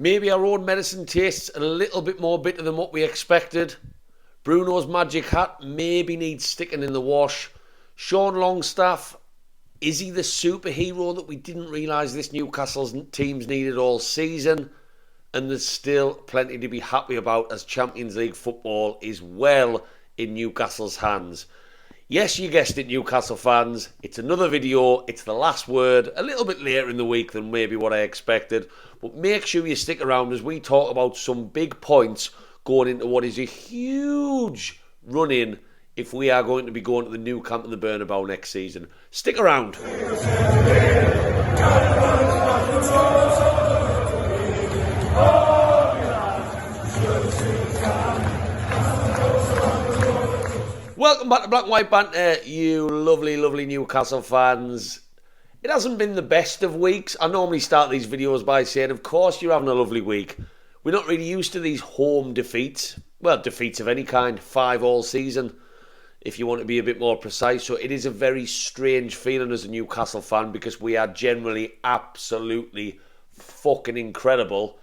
Maybe our own medicine tastes a little bit more bitter than what we expected. Bruno's magic hat maybe needs sticking in the wash. Sean Longstaff, is he the superhero that we didn't realise this Newcastle team's needed all season? And there's still plenty to be happy about as Champions League football is well in Newcastle's hands. Yes, you guessed it, Newcastle fans. It's another video. It's the last word. A little bit later in the week than maybe what I expected. But make sure you stick around as we talk about some big points going into what is a huge run-in if we are going to be going to the new camp in the Bernabeu next season. Stick around. Welcome back to Black and White Banter, you lovely, lovely Newcastle fans. It hasn't been the best of weeks. I normally start these videos by saying, of course you're having a lovely week. We're not really used to these home defeats. Well, defeats of any kind, 5 all season, if you want to be a bit more precise. So it is a very strange feeling as a Newcastle fan because we are generally absolutely fucking incredible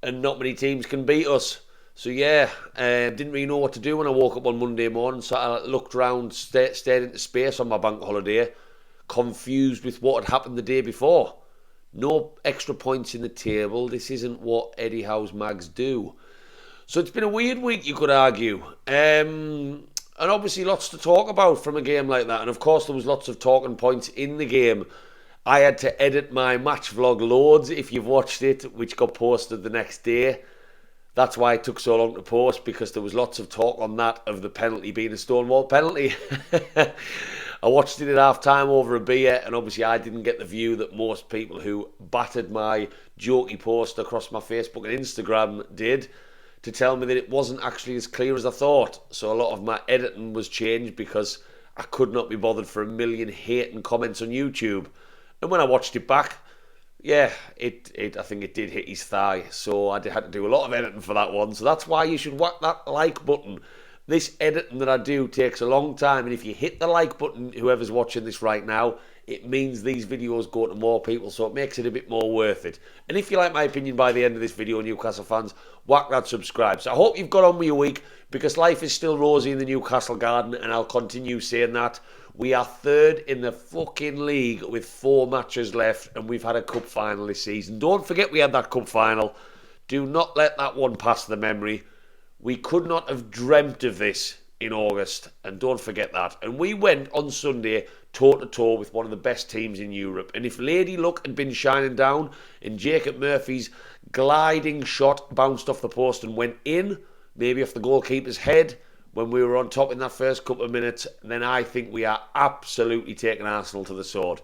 and not many teams can beat us. So yeah, didn't really know what to do when I woke up on Monday morning, so I looked around, stared into space on my bank holiday, confused with what had happened the day before. No extra points in the table. This isn't what Eddie Howe's mags do. So it's been a weird week, you could argue. And obviously lots to talk about from a game like that. And of course there was lots of talking points in the game. I had to edit my match vlog loads, if you've watched it, which got posted the next day. That's why it took so long to post, because there was lots of talk on that of the penalty being a Stonewall penalty. I watched it at half-time over a beer, and obviously I didn't get the view that most people who battered my jokey post across my Facebook and Instagram did, to tell me that it wasn't actually as clear as I thought. So a lot of my editing was changed because I could not be bothered for a million hating comments on YouTube. And when I watched it back, yeah, I think it did hit his thigh, so I had to do a lot of editing for that one. So that's why you should whack that like button. This editing that I do takes a long time, and if you hit the like button, whoever's watching this right now, it means these videos go to more people, so it makes it a bit more worth it. And if you like my opinion by the end of this video, Newcastle fans, whack that subscribe. So I hope you've got on with your week, because life is still rosy in the Newcastle garden, and I'll continue saying that. We are third in the fucking league with 4 matches left, and we've had a cup final this season. Don't forget we had that cup final. Do not let that one pass the memory. We could not have dreamt of this in August, and don't forget that. And we went on Sunday toe-to-toe with one of the best teams in Europe. And if Lady Luck had been shining down and Jacob Murphy's gliding shot bounced off the post and went in, maybe off the goalkeeper's head, when we were on top in that first couple of minutes, then I think we are absolutely taking Arsenal to the sword.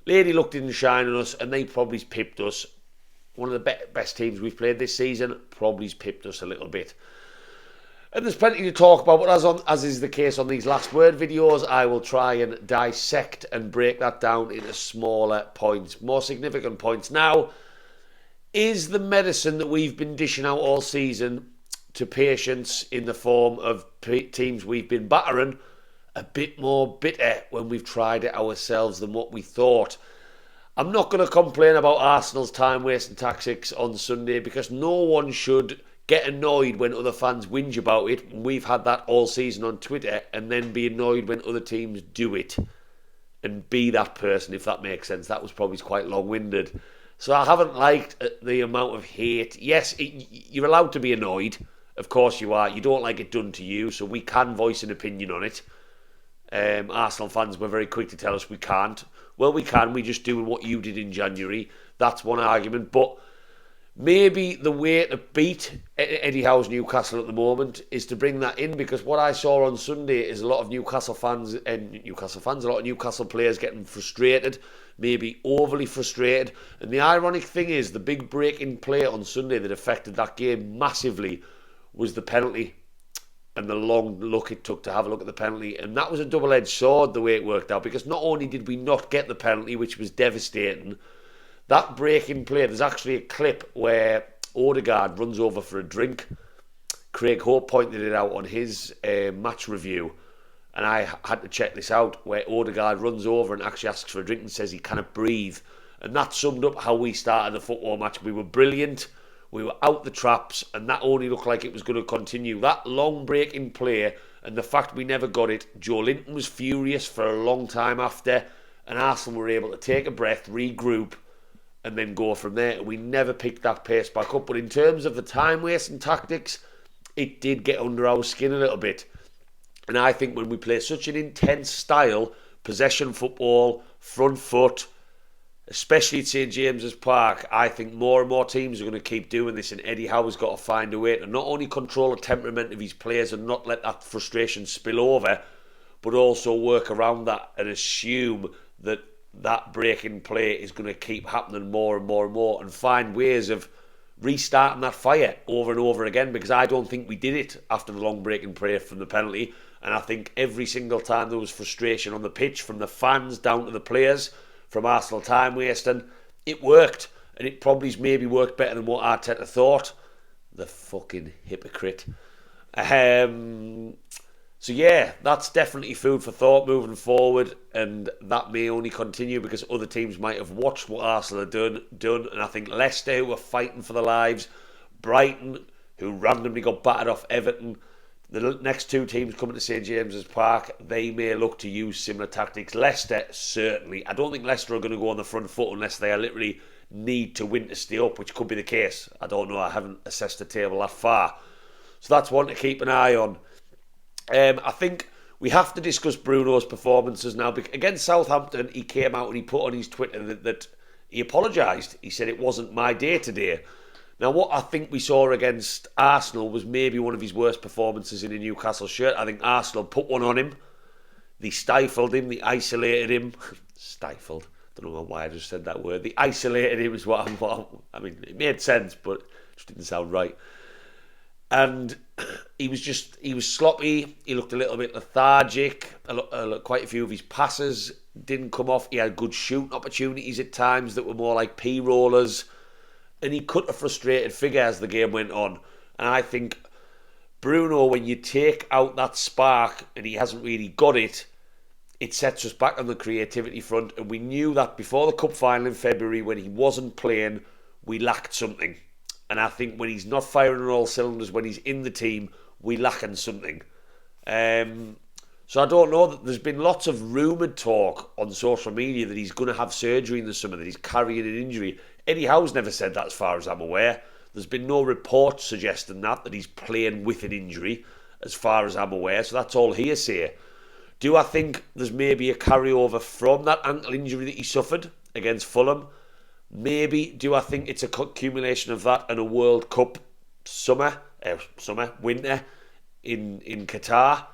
Lady Luck didn't shine on us, and they probably pipped us. One of the best teams we've played this season probably pipped us a little bit. And there's plenty to talk about, but as is the case on these last word videos, I will try and dissect and break that down into smaller points, more significant points. Now, is the medicine that we've been dishing out all season to patients in the form of teams we've been battering a bit more bitter when we've tried it ourselves than what we thought? I'm not going to complain about Arsenal's time-wasting tactics on Sunday, because no one should get annoyed when other fans whinge about it. We've had that all season on Twitter, and then be annoyed when other teams do it and be that person, if that makes sense. That was probably quite long-winded. So I haven't liked the amount of hate. Yes, you're allowed to be annoyed. Of course you are. You don't like it done to you, so we can voice an opinion on it. Arsenal fans were very quick to tell us we can't. Well, we can. We're just doing what you did in January. That's one argument. But maybe the way to beat Eddie Howe's Newcastle at the moment is to bring that in, because what I saw on Sunday is a lot of Newcastle fans, a lot of Newcastle players getting frustrated, maybe overly frustrated. And the ironic thing is, the big break in play on Sunday that affected that game massively was the penalty and the long look it took to have a look at the penalty. And that was a double-edged sword the way it worked out, because not only did we not get the penalty, which was devastating, that break in play, there's actually a clip where Odegaard runs over for a drink. Craig Hope pointed it out on his match review, and I had to check this out, where Odegaard runs over and actually asks for a drink and says he cannot breathe. And that summed up how we started the football match. We were brilliant. We were out the traps, and that only looked like it was going to continue. That long break in play, and the fact we never got it, Joe Linton was furious for a long time after, and Arsenal were able to take a breath, regroup, and then go from there. We never picked that pace back up. But in terms of the time wasting tactics, it did get under our skin a little bit. And I think when we play such an intense style, possession football, front foot, especially at St James's Park, I think more and more teams are going to keep doing this, and Eddie Howe has got to find a way to not only control the temperament of his players and not let that frustration spill over, but also work around that and assume that that break in play is going to keep happening more and more and more, and find ways of restarting that fire over and over again, because I don't think we did it after the long break in play from the penalty. And I think every single time there was frustration on the pitch, from the fans down to the players, from Arsenal time wasting, it worked. And it probably maybe worked better than what Arteta thought. The fucking hypocrite. So yeah, that's definitely food for thought moving forward, and that may only continue because other teams might have watched what Arsenal have done, and I think Leicester, who were fighting for their lives, Brighton, who randomly got battered off Everton, the next two teams coming to St James's Park, they may look to use similar tactics. Leicester, certainly. I don't think Leicester are going to go on the front foot unless they literally need to win to stay up, which could be the case. I don't know, I haven't assessed the table that far. So that's one to keep an eye on. I think we have to discuss Bruno's performances now. Against Southampton, he came out and he put on his Twitter that he apologised. He said it wasn't my day today. Now, what I think we saw against Arsenal was maybe one of his worst performances in a Newcastle shirt. I think Arsenal put one on him. They stifled him. They isolated him. Stifled. Don't know why I just said that word. They isolated him is what I mean, it made sense, but it just didn't sound right. And he was sloppy. He looked a little bit lethargic. Quite a few of his passes didn't come off. He had good shooting opportunities at times that were more like P-rollers. And he cut a frustrated figure as the game went on. And I think Bruno, when you take out that spark and he hasn't really got it, it sets us back on the creativity front. And we knew that before the cup final in February, when he wasn't playing, we lacked something. And I think when he's not firing on all cylinders, when he's in the team, we lacking something. So I don't know. That there's been lots of rumoured talk on social media that he's going to have surgery in the summer, that he's carrying an injury. Eddie Howe's never said that as far as I'm aware. There's been no reports suggesting that he's playing with an injury as far as I'm aware. So that's all hearsay. Do I think there's maybe a carryover from that ankle injury that he suffered against Fulham? Maybe. Do I think it's a accumulation of that and a World Cup winter in Qatar?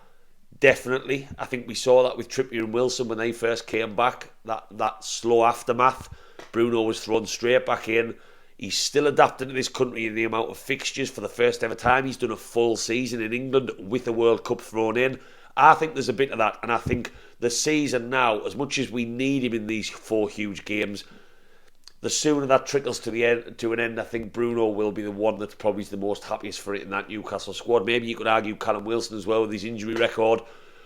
Definitely. I think we saw that with Trippier and Wilson when they first came back. That slow aftermath. Bruno was thrown straight back in. He's still adapting to this country in the amount of fixtures for the first ever time. He's done a full season in England with the World Cup thrown in. I think there's a bit of that. And I think the season now, as much as we need him in these 4 huge games, the sooner that trickles to an end, I think Bruno will be the one that's probably the most happiest for it in that Newcastle squad. Maybe you could argue Callum Wilson as well with his injury record.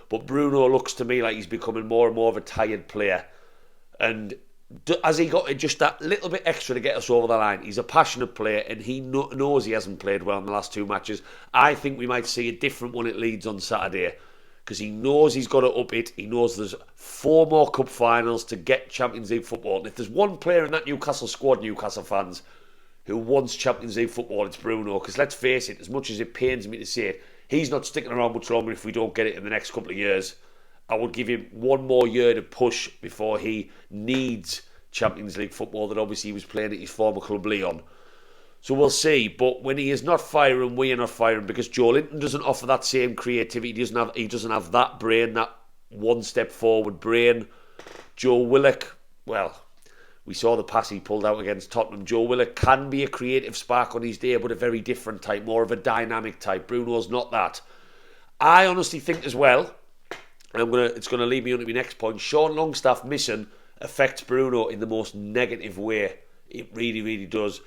But Bruno looks to me like he's becoming more and more of a tired player. And has he got just that little bit extra to get us over the line? He's a passionate player and he knows he hasn't played well in the last 2 matches. I think we might see a different one at Leeds on Saturday, because he knows he's got to up it. He knows there's 4 more cup finals to get Champions League football. And if there's one player in that Newcastle squad, Newcastle fans, who wants Champions League football, it's Bruno. Because let's face it, as much as it pains me to say it, he's not sticking around much longer if we don't get it in the next couple of years. I would give him 1 more year to push before he needs Champions League football that obviously he was playing at his former club Lyon. So we'll see. But when he is not firing, we are not firing, because Joe Linton doesn't offer that same creativity. He doesn't have that brain, that one step forward brain. Joe Willock, well, we saw the pass he pulled out against Tottenham. Joe Willock can be a creative spark on his day, but a very different type, more of a dynamic type. Bruno's not that. I honestly think as well, and it's going to lead me on to my next point, Sean Longstaff missing affects Bruno in the most negative way. It really, really does.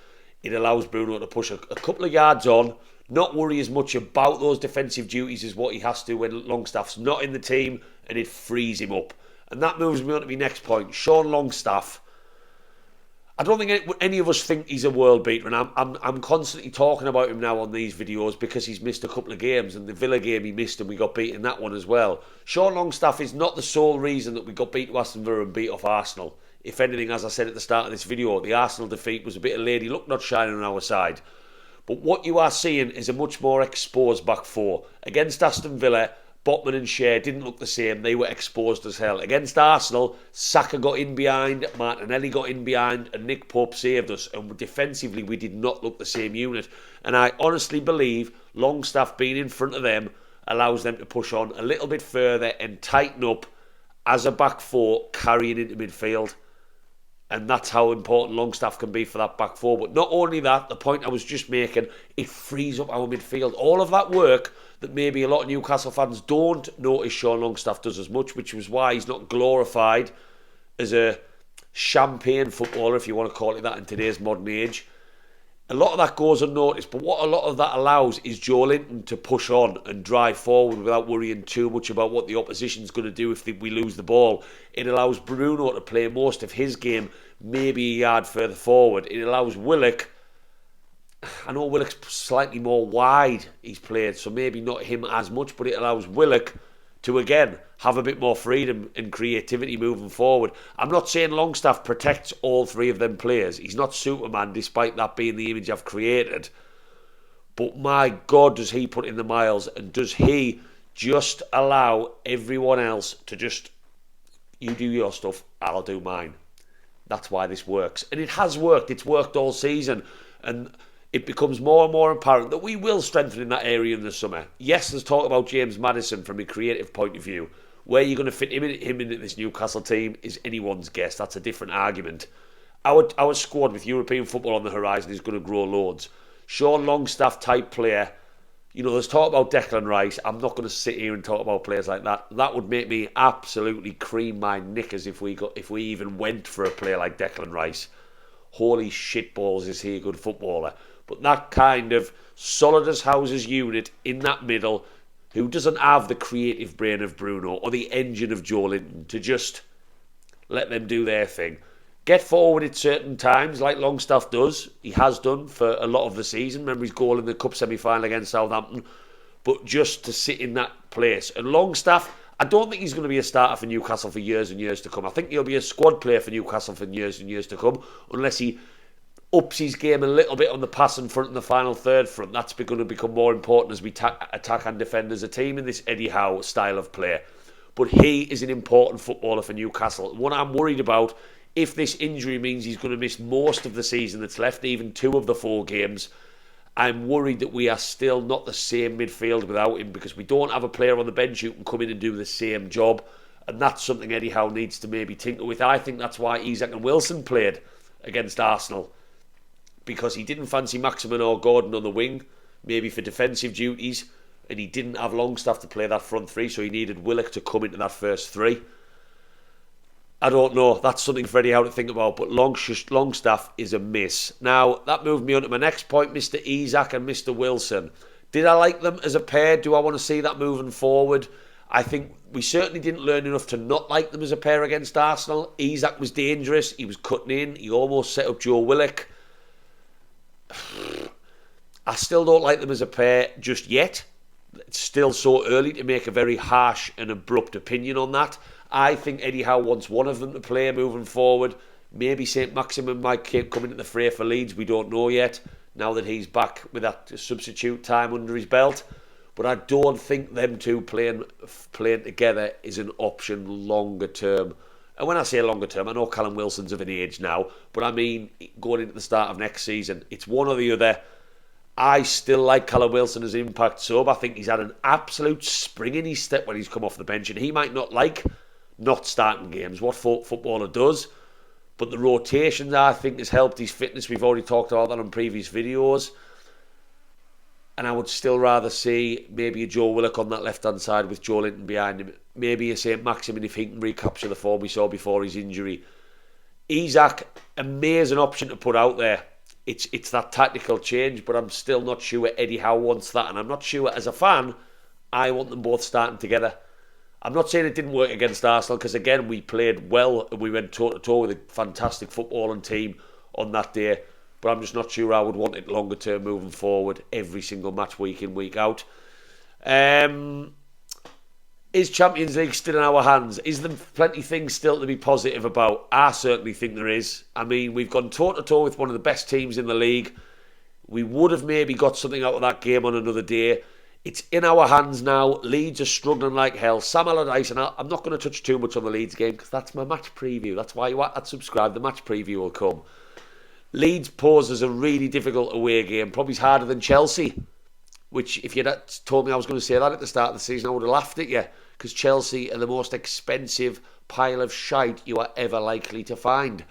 It allows Bruno to push a couple of yards on, not worry as much about those defensive duties as what he has to when Longstaff's not in the team, and it frees him up. And that moves me on to my next point. Sean Longstaff, I don't think any of us think he's a world beater, and I'm constantly talking about him now on these videos because he's missed a couple of games, and the Villa game he missed and we got beat in that one as well. Sean Longstaff is not the sole reason that we got beat to Aston Villa and beat off Arsenal. If anything, as I said at the start of this video, the Arsenal defeat was a bit of lady luck not shining on our side. But what you are seeing is a much more exposed back four. Against Aston Villa, Botman and Shea didn't look the same. They were exposed as hell. Against Arsenal, Saka got in behind, Martinelli got in behind, and Nick Pope saved us. And defensively, we did not look the same unit. And I honestly believe Longstaff being in front of them allows them to push on a little bit further and tighten up as a back four, carrying into midfield. And that's how important Longstaff can be for that back four. But not only that, the point I was just making, it frees up our midfield. All of that work that maybe a lot of Newcastle fans don't notice Sean Longstaff does as much, which was why he's not glorified as a champagne footballer, if you want to call it that in today's modern age. A lot of that goes unnoticed, but what a lot of that allows is Joe Linton to push on and drive forward without worrying too much about what the opposition's going to do if we lose the ball. It allows Bruno to play most of his game maybe a yard further forward. It allows Willock, I know Willock's slightly more wide he's played, so maybe not him as much, but it allows Willock to again have a bit more freedom and creativity moving forward. I'm not saying Longstaff protects all three of them players. He's not Superman, despite that being the image I've created. But my God, does he put in the miles, and does he just allow everyone else to just, you do your stuff, I'll do mine. That's why this works. And it has worked. It's worked all season. And it becomes more and more apparent that we will strengthen in that area in the summer. Yes, there's talk about James Maddison from a creative point of view. Where you're going to fit him into this Newcastle team is anyone's guess. That's a different argument. Our squad with European football on the horizon is going to grow loads. Sean Longstaff type player. You know, there's talk about Declan Rice. I'm not going to sit here and talk about players like that. That would make me absolutely cream my knickers if we even went for a player like Declan Rice. Holy shitballs, is he a good footballer. But that kind of solid as houses unit in that middle, who doesn't have the creative brain of Bruno or the engine of Joe Linton to just let them do their thing. Get forward at certain times, like Longstaff does. He has done for a lot of the season. Remember his goal in the Cup semi-final against Southampton. But just to sit in that place. And Longstaff, I don't think he's going to be a starter for Newcastle for years and years to come. I think he'll be a squad player for Newcastle for years and years to come, unless he ups his game a little bit on the passing front and the final third front. That's going to become more important as we attack and defend as a team in this Eddie Howe style of play. But he is an important footballer for Newcastle. What I'm worried about, if this injury means he's going to miss most of the season that's left, even 2 of the 4 games, I'm worried that we are still not the same midfield without him, because we don't have a player on the bench who can come in and do the same job. And that's something Eddie Howe needs to maybe tinker with. I think that's why Isak and Wilson played against Arsenal, because he didn't fancy Maximin or Gordon on the wing, maybe for defensive duties, and he didn't have Longstaff to play that front 3, so he needed Willock to come into that first 3. I don't know. That's something for Eddie Howe to think about, but Longstaff is a miss. Now, that moved me on to my next point, Mr. Isak and Mr. Wilson. Did I like them as a pair? Do I want to see that moving forward? I think we certainly didn't learn enough to not like them as a pair against Arsenal. Isak was dangerous. He was cutting in. He almost set up Joe Willock. I still don't like them as a pair just yet. It's still so early to make a very harsh and abrupt opinion on that. I think Eddie Howe wants one of them to play moving forward. Maybe St. Maximin might come into the fray for Leeds. We don't know yet, now that he's back with that substitute time under his belt. But I don't think them two playing together is an option longer term. And when I say longer term, I know Callum Wilson's of an age now, but I mean going into the start of next season. It's one or the other. I still like Callum Wilson as an impact sub. I think he's had an absolute spring in his step when he's come off the bench, and he might not like not starting games, what footballer does, but the rotations I think has helped his fitness. We've already talked about that on previous videos, and I would still rather see maybe a Joe Willock on that left hand side with Joe Linton behind him, maybe a St. Maximin if he can recapture the form we saw before his injury. Isak, amazing option to put out there. It's that tactical change, but I'm still not sure Eddie Howe wants that, and I'm not sure as a fan I want them both starting together. I'm not saying it didn't work against Arsenal, because again we played well and we went toe to toe with a fantastic footballing team on that day. But I'm just not sure I would want it longer term moving forward, every single match, week in, week out. Is Champions League still in our hands? Is there plenty of things still to be positive about? I certainly think there is. I mean, we've gone toe-to-toe with one of the best teams in the league. We would have maybe got something out of that game on another day. It's in our hands now. Leeds are struggling like hell. Sam Allardyce, and I'm not going to touch too much on the Leeds game because that's my match preview. That's why you want to subscribe. The match preview will come. Leeds poses a really difficult away game, probably harder than Chelsea, which if you'd told me I was going to say that at the start of the season, I would have laughed at you, because Chelsea are the most expensive pile of shite you are ever likely to find.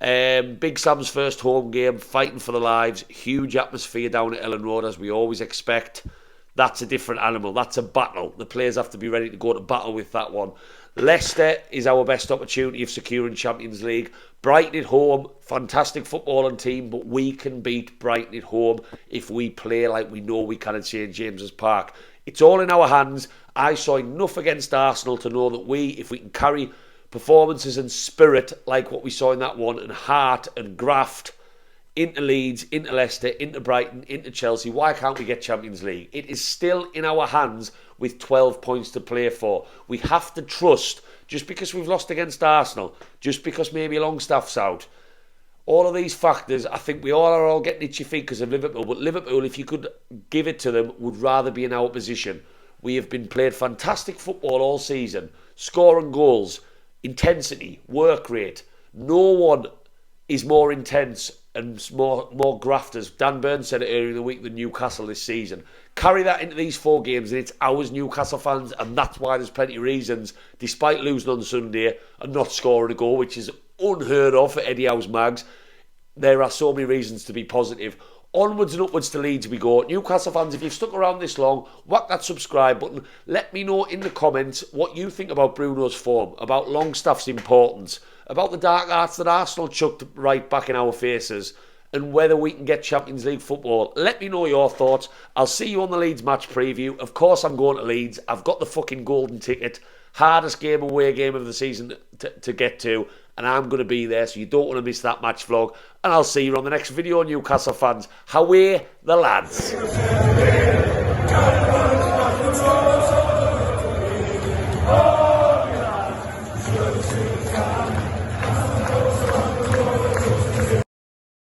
Big Sam's first home game, fighting for their lives, huge atmosphere down at Ellen Road as we always expect. That's a different animal, that's a battle. The players have to be ready to go to battle with that one. Leicester is our best opportunity of securing Champions League. Brighton at home, fantastic footballing team, but we can beat Brighton at home if we play like we know we can at St James's Park. It's all in our hands. I saw enough against Arsenal to know that if we can carry performances and spirit like what we saw in that one, and heart and graft into Leeds, into Leicester, into Brighton, into Chelsea, why can't we get Champions League? It is still in our hands with 12 points to play for. We have to trust, just because we've lost against Arsenal, just because maybe Longstaff's out, all of these factors, I think we all are all getting itchy feet because of Liverpool. But Liverpool, if you could give it to them, would rather be in our position. We have been played fantastic football all season, scoring goals, intensity, work rate. No one is more intense and more grafters. Dan Burns said it earlier in the week than Newcastle this season. Carry that into these 4 games, and it's ours, Newcastle fans, and that's why there's plenty of reasons, despite losing on Sunday and not scoring a goal, which is unheard of for Eddie Howe's Mags. There are so many reasons to be positive. Onwards and upwards to Leeds we go. Newcastle fans, if you've stuck around this long, whack that subscribe button. Let me know in the comments what you think about Bruno's form, about Longstaff's importance, about the dark arts that Arsenal chucked right back in our faces, and whether we can get Champions League football. Let me know your thoughts. I'll see you on the Leeds match preview. Of course I'm going to Leeds. I've got the fucking golden ticket. Hardest away game of the season to get to. And I'm going to be there, so you don't want to miss that match vlog. And I'll see you on the next video, Newcastle fans. Away the lads.